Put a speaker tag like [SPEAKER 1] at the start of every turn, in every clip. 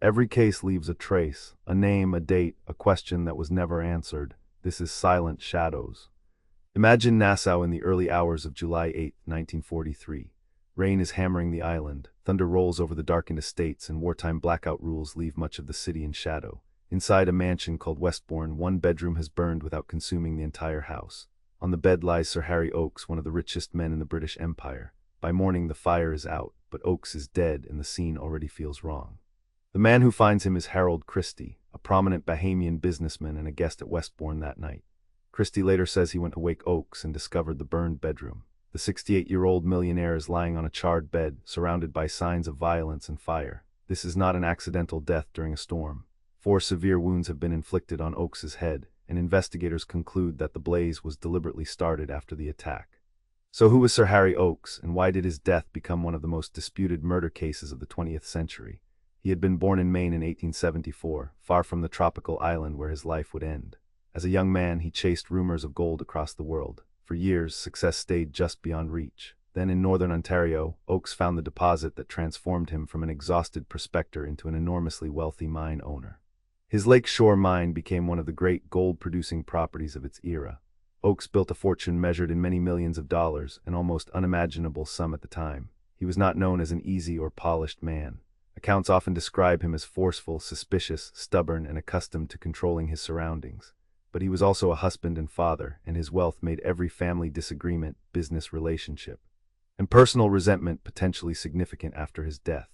[SPEAKER 1] Every case leaves a trace, a name, a date, a question that was never answered. This is Silent Shadows. Imagine Nassau in the early hours of July 8, 1943. Rain is hammering the island, thunder rolls over the darkened estates, and wartime blackout rules leave much of the city in shadow. Inside a mansion called Westbourne, one bedroom has burned without consuming the entire house. On the bed lies Sir Harry Oakes, one of the richest men in the British Empire. By morning the fire is out, but Oakes is dead and the scene already feels wrong. The man who finds him is Harold Christie, a prominent Bahamian businessman and a guest at Westbourne that night. Christie later says he went to wake Oakes and discovered the burned bedroom. The 68-year-old millionaire is lying on a charred bed, surrounded by signs of violence and fire. This is not an accidental death during a storm. 4 severe wounds have been inflicted on Oakes's head, and investigators conclude that the blaze was deliberately started after the attack. So who was Sir Harry Oakes, and why did his death become one of the most disputed murder cases of the 20th century? He had been born in Maine in 1874, far from the tropical island where his life would end. As a young man, he chased rumors of gold across the world. For years, success stayed just beyond reach. Then in northern Ontario, Oakes found the deposit that transformed him from an exhausted prospector into an enormously wealthy mine owner. His Lake Shore mine became one of the great gold-producing properties of its era. Oakes built a fortune measured in many millions of dollars, an almost unimaginable sum at the time. He was not known as an easy or polished man. Accounts often describe him as forceful, suspicious, stubborn, and accustomed to controlling his surroundings. But he was also a husband and father, and his wealth made every family disagreement, business relationship, and personal resentment potentially significant after his death.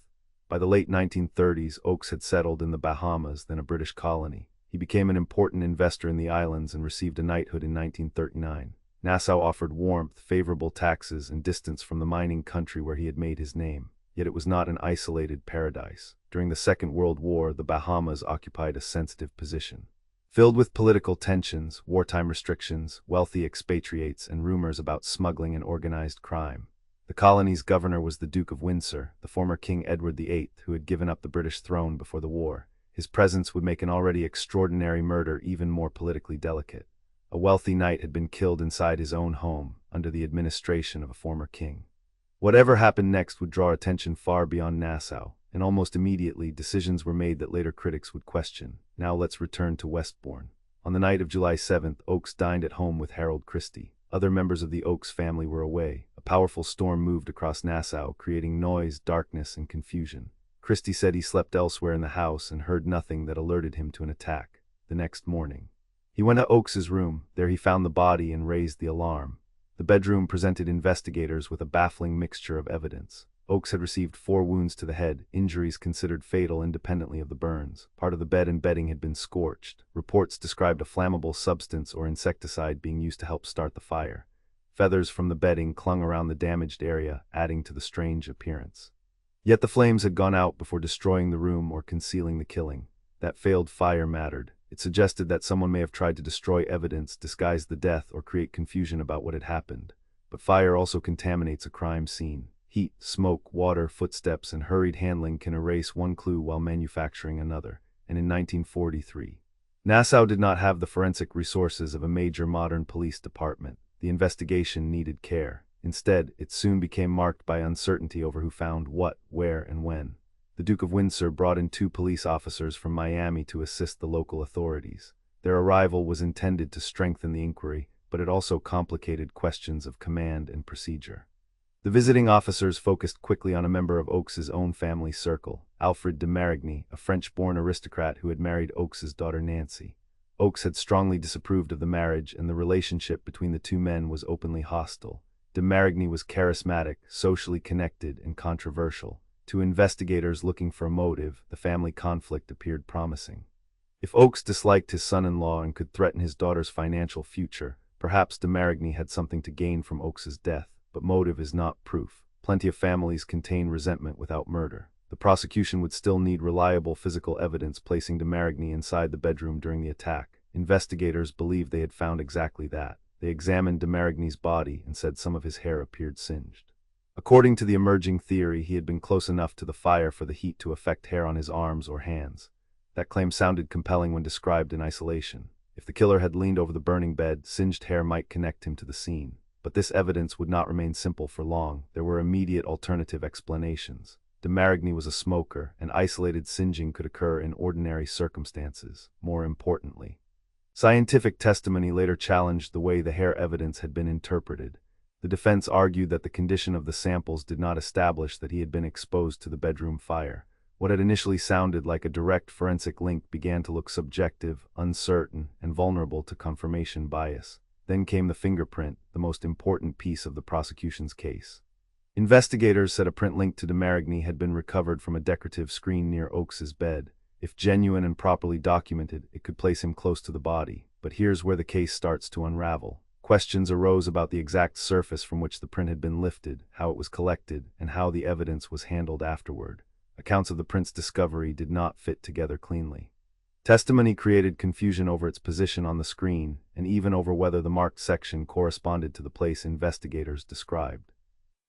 [SPEAKER 1] By the late 1930s, Oakes had settled in the Bahamas, then a British colony. He became an important investor in the islands and received a knighthood in 1939. Nassau offered warmth, favorable taxes, and distance from the mining country where he had made his name. Yet it was not an isolated paradise. During the Second World War, the Bahamas occupied a sensitive position. Filled with political tensions, wartime restrictions, wealthy expatriates, and rumors about smuggling and organized crime. The colony's governor was the Duke of Windsor, the former King Edward VIII, who had given up the British throne before the war. His presence would make an already extraordinary murder even more politically delicate. A wealthy knight had been killed inside his own home, under the administration of a former king. Whatever happened next would draw attention far beyond Nassau, and almost immediately decisions were made that later critics would question. Now let's return to Westbourne. On the night of July 7th, Oakes dined at home with Harold Christie. Other members of the Oakes family were away. A powerful storm moved across Nassau, creating noise, darkness, and confusion. Christie said he slept elsewhere in the house and heard nothing that alerted him to an attack. The next morning, he went to Oakes's room. There he found the body and raised the alarm. The bedroom presented investigators with a baffling mixture of evidence. Oakes had received 4 wounds to the head, injuries considered fatal independently of the burns. Part of the bed and bedding had been scorched. Reports described a flammable substance or insecticide being used to help start the fire. Feathers from the bedding clung around the damaged area, adding to the strange appearance. Yet the flames had gone out before destroying the room or concealing the killing. That failed fire mattered. It suggested that someone may have tried to destroy evidence, disguise the death, or create confusion about what had happened. But fire also contaminates a crime scene. Heat, smoke, water, footsteps, and hurried handling can erase one clue while manufacturing another. And in 1943, Nassau did not have the forensic resources of a major modern police department. The investigation needed care. Instead, it soon became marked by uncertainty over who found what, where, and when. The Duke of Windsor brought in 2 police officers from Miami to assist the local authorities. Their arrival was intended to strengthen the inquiry, but it also complicated questions of command and procedure. The visiting officers focused quickly on a member of Oakes's own family circle, Alfred de Marigny, a French-born aristocrat who had married Oakes's daughter Nancy. Oakes had strongly disapproved of the marriage, and the relationship between the 2 men was openly hostile. De Marigny was charismatic, socially connected, and controversial. To investigators looking for a motive, the family conflict appeared promising. If Oakes disliked his son-in-law and could threaten his daughter's financial future, perhaps de Marigny had something to gain from Oakes's death. But motive is not proof. Plenty of families contain resentment without murder. The prosecution would still need reliable physical evidence placing de Marigny inside the bedroom during the attack. Investigators believed they had found exactly that. They examined de Marigny's body and said some of his hair appeared singed. According to the emerging theory, he had been close enough to the fire for the heat to affect hair on his arms or hands. That claim sounded compelling when described in isolation. If the killer had leaned over the burning bed, singed hair might connect him to the scene. But this evidence would not remain simple for long. There were immediate alternative explanations. De Marigny was a smoker, and isolated singeing could occur in ordinary circumstances. More importantly, scientific testimony later challenged the way the hair evidence had been interpreted. The defense argued that the condition of the samples did not establish that he had been exposed to the bedroom fire. What had initially sounded like a direct forensic link began to look subjective, uncertain, and vulnerable to confirmation bias. Then came the fingerprint, the most important piece of the prosecution's case. Investigators said a print linked to de Marigny had been recovered from a decorative screen near Oakes's bed. If genuine and properly documented, it could place him close to the body. But here's where the case starts to unravel. Questions arose about the exact surface from which the print had been lifted, how it was collected, and how the evidence was handled afterward. Accounts of the print's discovery did not fit together cleanly. Testimony created confusion over its position on the screen, and even over whether the marked section corresponded to the place investigators described.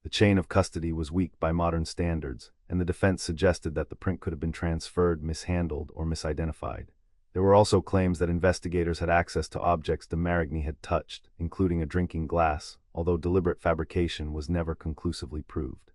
[SPEAKER 1] The chain of custody was weak by modern standards, and the defense suggested that the print could have been transferred, mishandled, or misidentified. There were also claims that investigators had access to objects de Marigny had touched, including a drinking glass, although deliberate fabrication was never conclusively proved.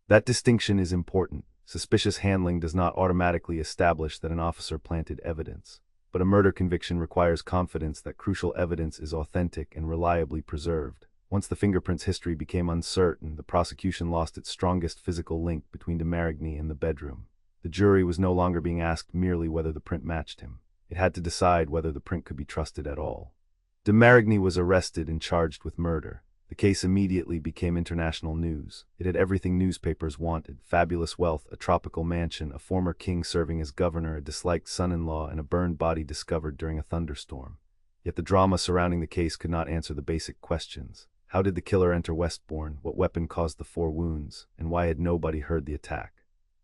[SPEAKER 1] That distinction is important. Suspicious handling does not automatically establish that an officer planted evidence, but a murder conviction requires confidence that crucial evidence is authentic and reliably preserved. Once the fingerprint's history became uncertain, the prosecution lost its strongest physical link between de Marigny and the bedroom. The jury was no longer being asked merely whether the print matched him. It had to decide whether the print could be trusted at all. De Marigny was arrested and charged with murder. The case immediately became international news. It had everything newspapers wanted: fabulous wealth, a tropical mansion, a former king serving as governor, a disliked son-in-law, and a burned body discovered during a thunderstorm. Yet the drama surrounding the case could not answer the basic questions. How did the killer enter Westbourne? What weapon caused the 4 wounds? And why had nobody heard the attack?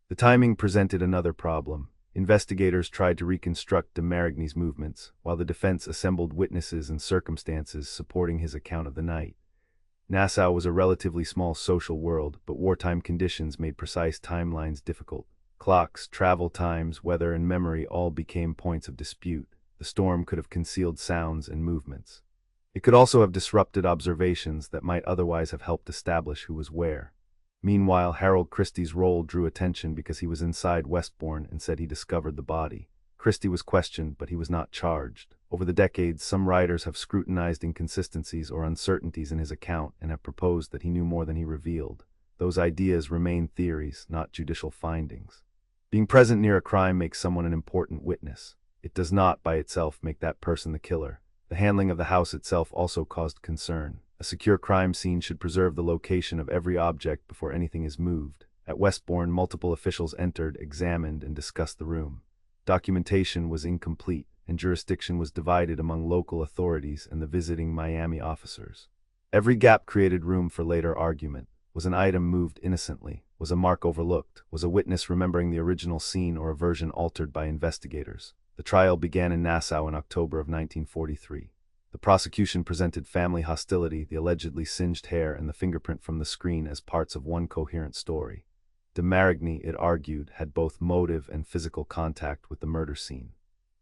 [SPEAKER 1] The timing presented another problem. Investigators tried to reconstruct de Marigny's movements, while the defense assembled witnesses and circumstances supporting his account of the night. Nassau was a relatively small social world, but wartime conditions made precise timelines difficult. Clocks, travel times, weather, and memory all became points of dispute. The storm could have concealed sounds and movements. It could also have disrupted observations that might otherwise have helped establish who was where. Meanwhile, Harold Christie's role drew attention because he was inside Westbourne and said he discovered the body. Christie was questioned, but he was not charged. Over the decades, some writers have scrutinized inconsistencies or uncertainties in his account and have proposed that he knew more than he revealed. Those ideas remain theories, not judicial findings. Being present near a crime makes someone an important witness. It does not, by itself, make that person the killer. The handling of the house itself also caused concern. A secure crime scene should preserve the location of every object before anything is moved. At Westbourne, multiple officials entered, examined, and discussed the room. Documentation was incomplete, and jurisdiction was divided among local authorities and the visiting Miami officers. Every gap created room for later argument. Was an item moved innocently? Was a mark overlooked? Was a witness remembering the original scene or a version altered by investigators? The trial began in Nassau in October of 1943. The prosecution presented family hostility, the allegedly singed hair, and the fingerprint from the screen as parts of one coherent story. De Marigny, it argued, had both motive and physical contact with the murder scene.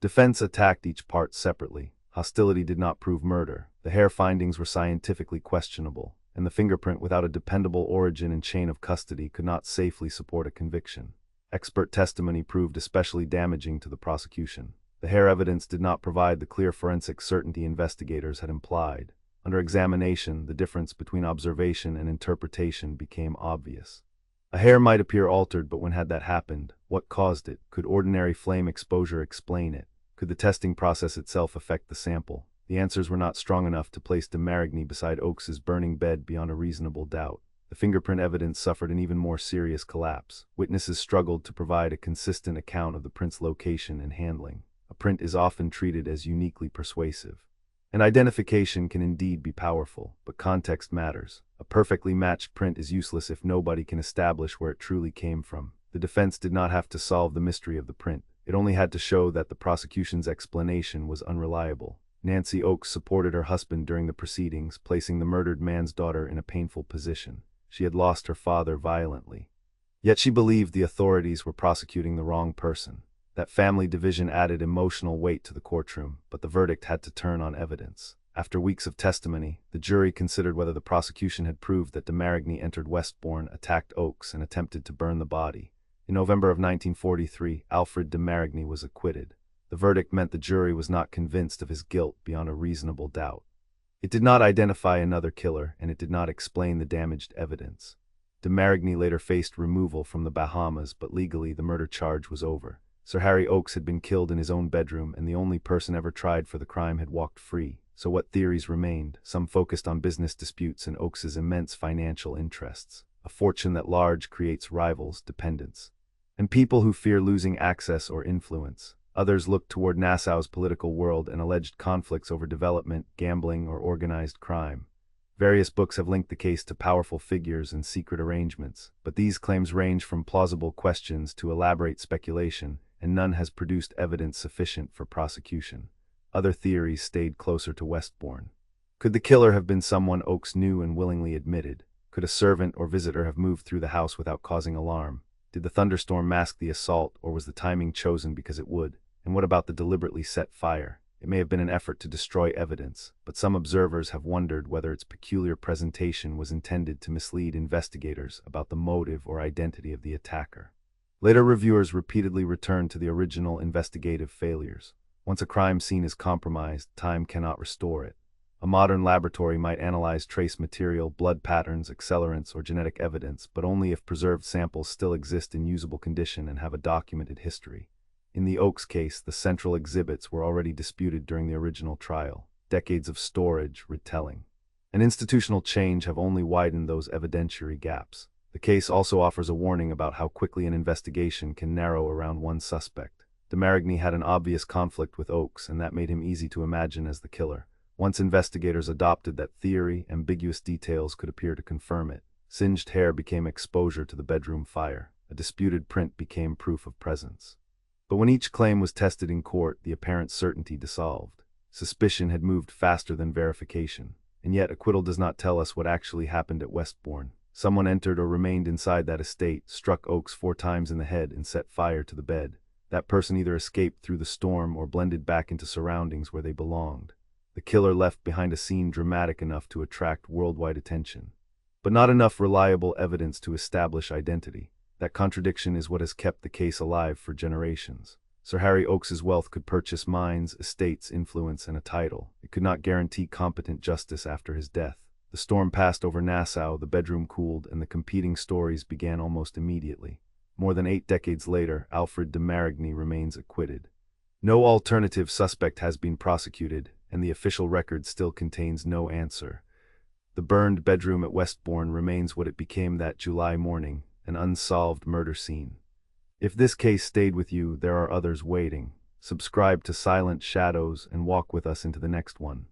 [SPEAKER 1] Defense attacked each part separately. Hostility did not prove murder. The hair findings were scientifically questionable, and the fingerprint without a dependable origin and chain of custody could not safely support a conviction. Expert testimony proved especially damaging to the prosecution. The hair evidence did not provide the clear forensic certainty investigators had implied. Under examination, the difference between observation and interpretation became obvious. A hair might appear altered, but when had that happened? What caused it? Could ordinary flame exposure explain it? Could the testing process itself affect the sample? The answers were not strong enough to place de Marigny beside Oakes's burning bed beyond a reasonable doubt. The fingerprint evidence suffered an even more serious collapse. Witnesses struggled to provide a consistent account of the print's location and handling. A print is often treated as uniquely persuasive. An identification can indeed be powerful, but context matters. A perfectly matched print is useless if nobody can establish where it truly came from. The defense did not have to solve the mystery of the print. It only had to show that the prosecution's explanation was unreliable. Nancy Oakes supported her husband during the proceedings, placing the murdered man's daughter in a painful position. She had lost her father violently. Yet she believed the authorities were prosecuting the wrong person. That family division added emotional weight to the courtroom, but the verdict had to turn on evidence. After weeks of testimony, the jury considered whether the prosecution had proved that de Marigny entered Westbourne, attacked Oakes, and attempted to burn the body. In November of 1943, Alfred de Marigny was acquitted. The verdict meant the jury was not convinced of his guilt beyond a reasonable doubt. It did not identify another killer, and it did not explain the damaged evidence. De Marigny later faced removal from the Bahamas, but legally the murder charge was over. Sir Harry Oakes had been killed in his own bedroom, and the only person ever tried for the crime had walked free. So what theories remained? Some focused on business disputes and Oakes's immense financial interests. A fortune that large creates rivals, dependents, and people who fear losing access or influence. Others looked toward Nassau's political world and alleged conflicts over development, gambling, or organized crime. Various books have linked the case to powerful figures and secret arrangements, but these claims range from plausible questions to elaborate speculation, and none has produced evidence sufficient for prosecution. Other theories stayed closer to Westbourne. Could the killer have been someone Oakes knew and willingly admitted? Could a servant or visitor have moved through the house without causing alarm? Did the thunderstorm mask the assault, or was the timing chosen because it would? And what about the deliberately set fire? It may have been an effort to destroy evidence, but some observers have wondered whether its peculiar presentation was intended to mislead investigators about the motive or identity of the attacker. Later reviewers repeatedly returned to the original investigative failures. Once a crime scene is compromised, time cannot restore it. A modern laboratory might analyze trace material, blood patterns, accelerants, or genetic evidence, but only if preserved samples still exist in usable condition and have a documented history. In the Oakes case, the central exhibits were already disputed during the original trial. Decades of storage, retelling, and institutional change have only widened those evidentiary gaps. The case also offers a warning about how quickly an investigation can narrow around one suspect. De Marigny had an obvious conflict with Oakes, and that made him easy to imagine as the killer. Once investigators adopted that theory, ambiguous details could appear to confirm it. Singed hair became exposure to the bedroom fire. A disputed print became proof of presence. But when each claim was tested in court, the apparent certainty dissolved. Suspicion had moved faster than verification. And yet acquittal does not tell us what actually happened at Westbourne. Someone entered or remained inside that estate, struck Oakes 4 times in the head, and set fire to the bed. That person either escaped through the storm or blended back into surroundings where they belonged. The killer left behind a scene dramatic enough to attract worldwide attention, but not enough reliable evidence to establish identity. That contradiction is what has kept the case alive for generations. Sir Harry Oakes's wealth could purchase mines, estates, influence, and a title. It could not guarantee competent justice after his death. The storm passed over Nassau, the bedroom cooled, and the competing stories began almost immediately. More than 8 decades later, Alfred de Marigny remains acquitted. No alternative suspect has been prosecuted, and the official record still contains no answer. The burned bedroom at Westbourne remains what it became that July morning, an unsolved murder scene. If this case stayed with you, there are others waiting. Subscribe to Silent Shadows and walk with us into the next one.